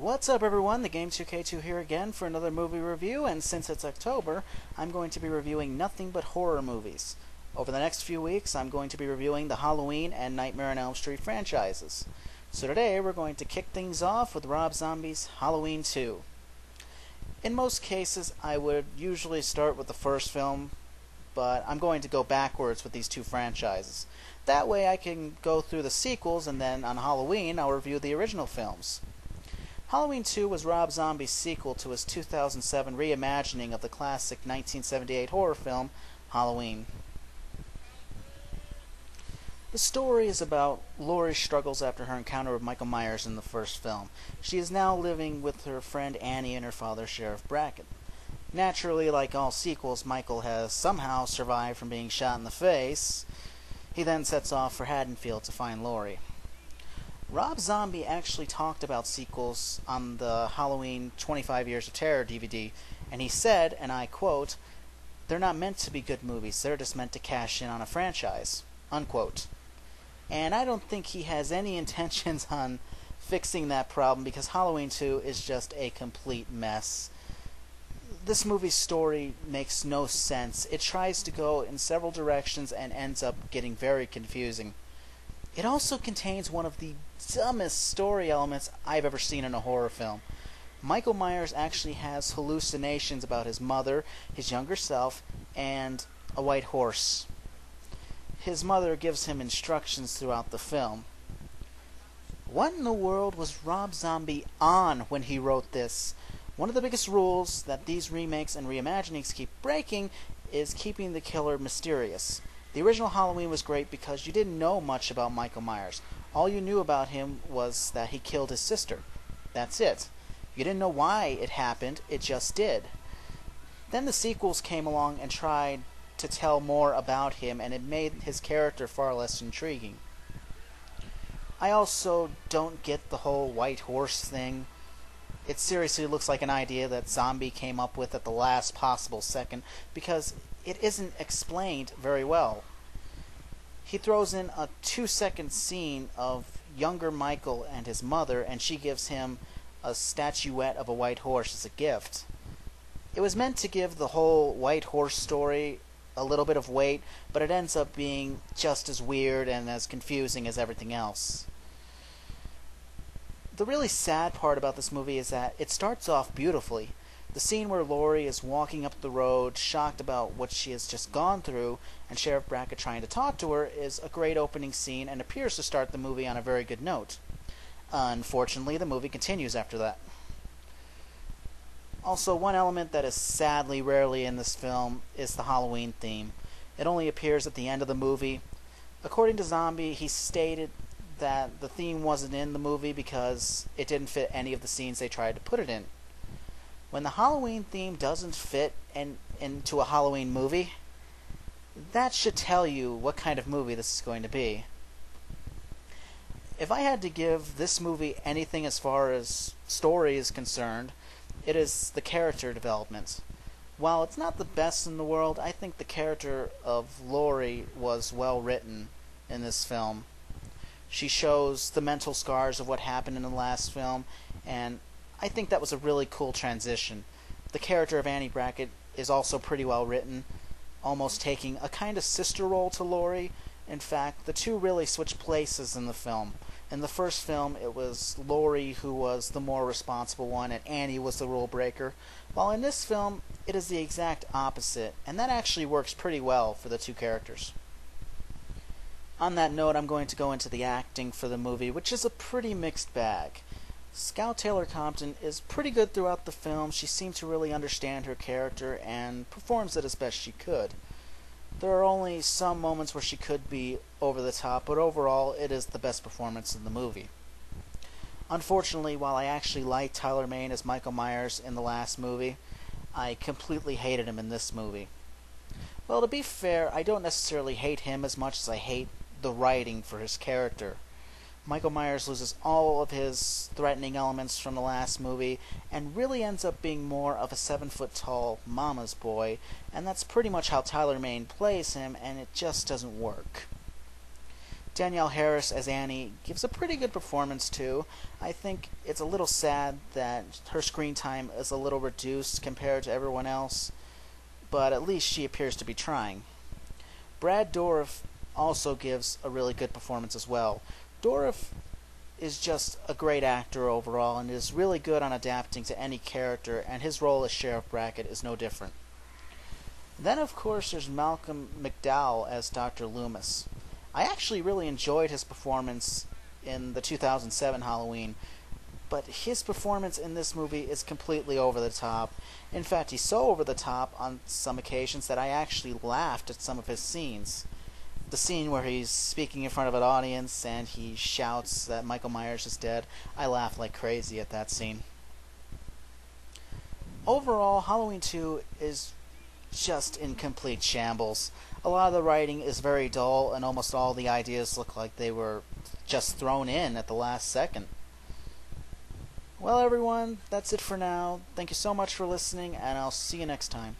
What's up everyone, the Game2K2 here again for another movie review, and since it's October, I'm going to be reviewing nothing but horror movies. Over the next few weeks, I'm going to be reviewing the Halloween and Nightmare on Elm Street franchises. So today, we're going to kick things off with Rob Zombie's Halloween 2. In most cases, I would usually start with the first film, but I'm going to go backwards with these two franchises. That way I can go through the sequels, and then on Halloween, I'll review the original films. Halloween 2 was Rob Zombie's sequel to his 2007 reimagining of the classic 1978 horror film, Halloween. The story is about Laurie's struggles after her encounter with Michael Myers in the first film. She is now living with her friend Annie and her father, Sheriff Brackett. Naturally, like all sequels, Michael has somehow survived from being shot in the face. He then sets off for Haddonfield to find Laurie. Rob Zombie actually talked about sequels on the Halloween 25 Years of Terror DVD, and he said, and I quote, "They're not meant to be good movies, they're just meant to cash in on a franchise," unquote. And I don't think he has any intentions on fixing that problem, because Halloween 2 is just a complete mess. This movie's story makes no sense. It tries to go in several directions and ends up getting very confusing. It also contains one of the dumbest story elements I've ever seen in a horror film. Michael Myers actually has hallucinations about his mother, his younger self, and a white horse. His mother gives him instructions throughout the film. What in the world was Rob Zombie on when he wrote this? One of the biggest rules that these remakes and reimaginings keep breaking is keeping the killer mysterious. The original Halloween was great because you didn't know much about Michael Myers. All you knew about him was that he killed his sister. That's it. You didn't know why it happened, it just did. Then the sequels came along and tried to tell more about him, and it made his character far less intriguing. I also don't get the whole white horse thing. It seriously looks like an idea that Zombie came up with at the last possible second, because it isn't explained very well. He throws in a 2-second scene of younger Michael and his mother, and she gives him a statuette of a white horse as a gift. It was meant to give the whole white horse story a little bit of weight, but it ends up being just as weird and as confusing as everything else. The really sad part about this movie is that it starts off beautifully. The scene where Laurie is walking up the road, shocked about what she has just gone through, and Sheriff Brackett trying to talk to her, is a great opening scene and appears to start the movie on a very good note. Unfortunately, the movie continues after that. Also, one element that is sadly rarely in this film is the Halloween theme. It only appears at the end of the movie. According to Zombie, he stated that the theme wasn't in the movie because it didn't fit any of the scenes they tried to put it in. When the Halloween theme doesn't fit into a Halloween movie, that should tell you what kind of movie this is going to be. If I had to give this movie anything as far as story is concerned, it is the character development. While it's not the best in the world, I think the character of Laurie was well written in this film. She shows the mental scars of what happened in the last film, and I think that was a really cool transition. The character of Annie Brackett is also pretty well written, almost taking a kind of sister role to Laurie. In fact, the two really switch places in the film. In the first film, it was Laurie who was the more responsible one, and Annie was the rule breaker. While in this film, it is the exact opposite, and that actually works pretty well for the two characters. On that note, I'm going to go into the acting for the movie, which is a pretty mixed bag. Scout Taylor Compton is pretty good throughout the film. She seemed to really understand her character and performs it as best she could. There are only some moments where she could be over the top, but overall it is the best performance in the movie. Unfortunately, while I actually liked Tyler Mane as Michael Myers in the last movie, I completely hated him in this movie. Well, to be fair, I don't necessarily hate him as much as I hate the writing for his character. Michael Myers loses all of his threatening elements from the last movie and really ends up being more of a 7-foot-tall mama's boy, and that's pretty much how Tyler Mane plays him, and it just doesn't work. Danielle Harris as Annie gives a pretty good performance too. I think it's a little sad that her screen time is a little reduced compared to everyone else, but at least she appears to be trying. Brad Dourif also gives a really good performance as well. Dourif is just a great actor overall and is really good on adapting to any character, and his role as Sheriff Brackett is no different. Then, of course, there's Malcolm McDowell as Dr. Loomis. I actually really enjoyed his performance in the 2007 Halloween, but his performance in this movie is completely over the top. In fact, he's so over the top on some occasions that I actually laughed at some of his scenes. The scene where he's speaking in front of an audience and he shouts that Michael Myers is dead, I laughed like crazy at that scene. Overall, Halloween 2 is just in complete shambles. A lot of the writing is very dull, and almost all the ideas look like they were just thrown in at the last second. Well, everyone, that's it for now. Thank you so much for listening, and I'll see you next time.